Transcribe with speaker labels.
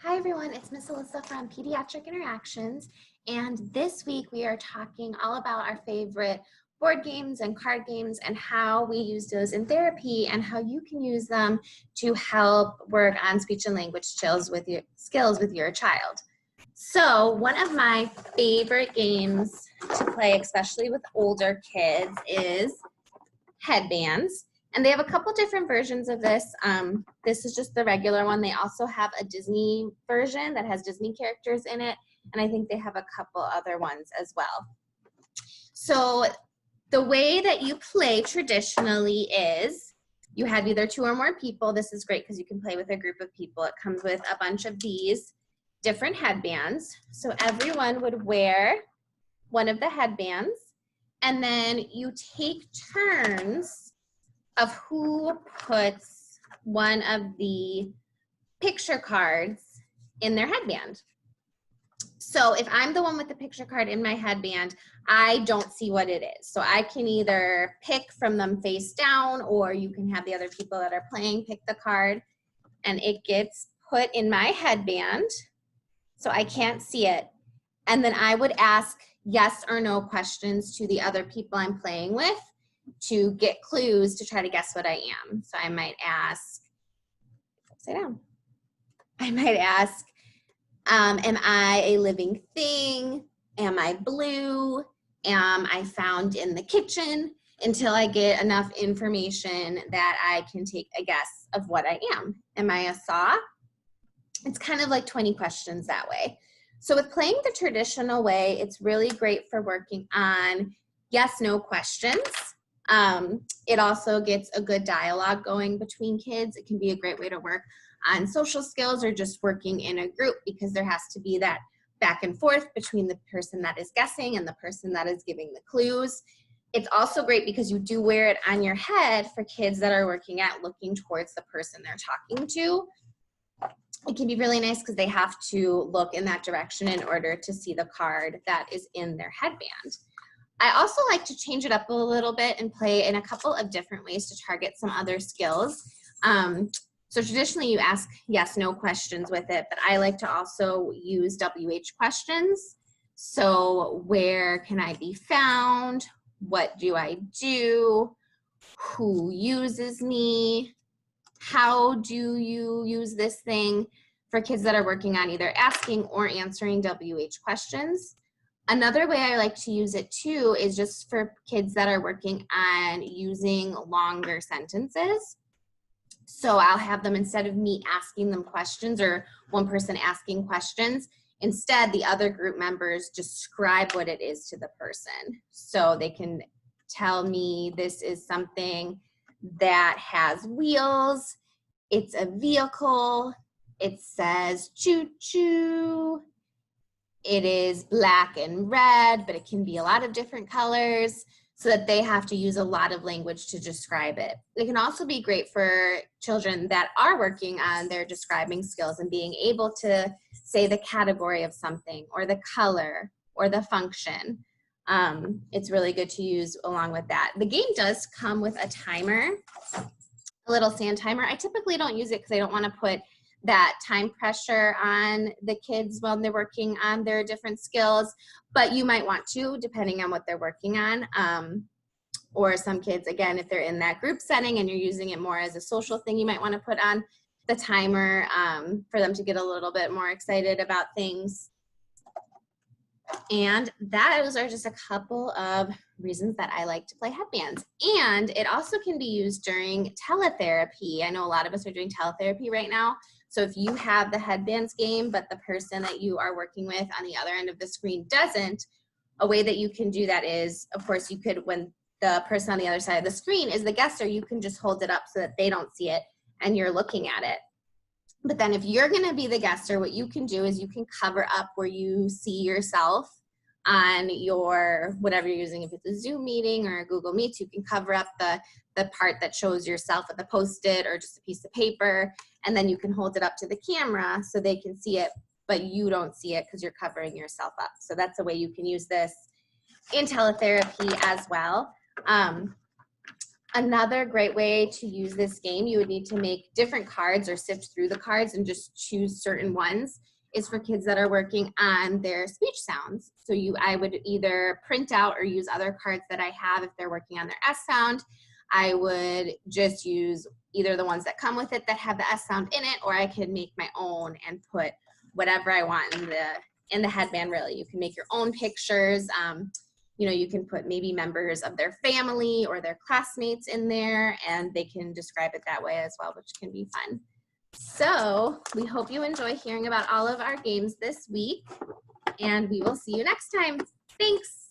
Speaker 1: Hi everyone, it's Miss Alyssa from Pediatric Interactions, and this week we are talking all about our favorite board games and card games and how we use those in therapy and how you can use them to help work on speech and language skills with your child. So one of my favorite games to play, especially with older kids, is Headbanz. And they have a couple different versions of this. This is just the regular one. They also have a Disney version that has Disney characters in it. And I think they have a couple other ones as well. So the way that you play traditionally is you have either 2 or more people. This is great because you can play with a group of people. It comes with a bunch of these different headbands. So everyone would wear one of the headbands. And then you take turns of who puts one of the picture cards in their headband. So if I'm the one with the picture card in my headband, I don't see what it is. So I can either pick from them face down, or you can have the other people that are playing pick the card, and it gets put in my headband, so I can't see it. And then I would ask yes or no questions to the other people I'm playing with to get clues to try to guess what I am. So I might ask, upside down. I might ask, am I a living thing? Am I blue? Am I found in the kitchen? Until I get enough information that I can take a guess of what I am. Am I a saw? It's kind of like 20 questions that way. So with playing the traditional way, it's really great for working on yes, no questions. It also gets a good dialogue going between kids. It can be a great way to work on social skills or just working in a group, because there has to be that back and forth between the person that is guessing and the person that is giving the clues. It's also great because you do wear it on your head for kids that are working at looking towards the person they're talking to. It can be really nice because they have to look in that direction in order to see the card that is in their headband. I also like to change it up a little bit and play in a couple of different ways to target some other skills. So traditionally you ask yes, no questions with it, but I like to also use WH questions. So where can I be found? What do I do? Who uses me? How do you use this thing, for kids that are working on either asking or answering WH questions. Another way I like to use it too is just for kids that are working on using longer sentences. So I'll have them, instead of me asking them questions or one person asking questions, instead the other group members describe what it is to the person. So they can tell me this is something that has wheels, it's a vehicle, it says choo-choo, it is black and red, but it can be a lot of different colors, so that they have to use a lot of language to describe it. It can also be great for children that are working on their describing skills and being able to say the category of something or the color or the function. It's really good to use along with that. The game does come with a timer, a little sand timer. I typically don't use it because I don't want to put that time pressure on the kids when they're working on their different skills, but you might want to, depending on what they're working on. Or some kids, again, if they're in that group setting and you're using it more as a social thing, you might want to put on the timer for them to get a little bit more excited about things. And those are just a couple of reasons that I like to play headbands. And it also can be used during teletherapy. I know a lot of us are doing teletherapy right now. So if you have the headbands game, but the person that you are working with on the other end of the screen doesn't, a way that you can do that is, of course, you could, when the person on the other side of the screen is the guesser, you can just hold it up so that they don't see it and you're looking at it. But then if you're going to be the guesser, what you can do is you can cover up where you see yourself on your, whatever you're using. If it's a Zoom meeting or a Google Meets, you can cover up the part that shows yourself with a Post-it or just a piece of paper, and then you can hold it up to the camera so they can see it, but you don't see it because you're covering yourself up. So that's a way you can use this in teletherapy as well. Another great way to use this game, you would need to make different cards or sift through the cards and just choose certain ones, is for kids that are working on their speech sounds. So I would either print out or use other cards that I have if they're working on their S sound. I would just use either the ones that come with it that have the S sound in it, or I could make my own and put whatever I want in the headband. Really, you can make your own pictures. You know, you can put maybe members of their family or their classmates in there, and they can describe it that way as well, which can be fun. So we hope you enjoy hearing about all of our games this week, and we will see you next time. Thanks.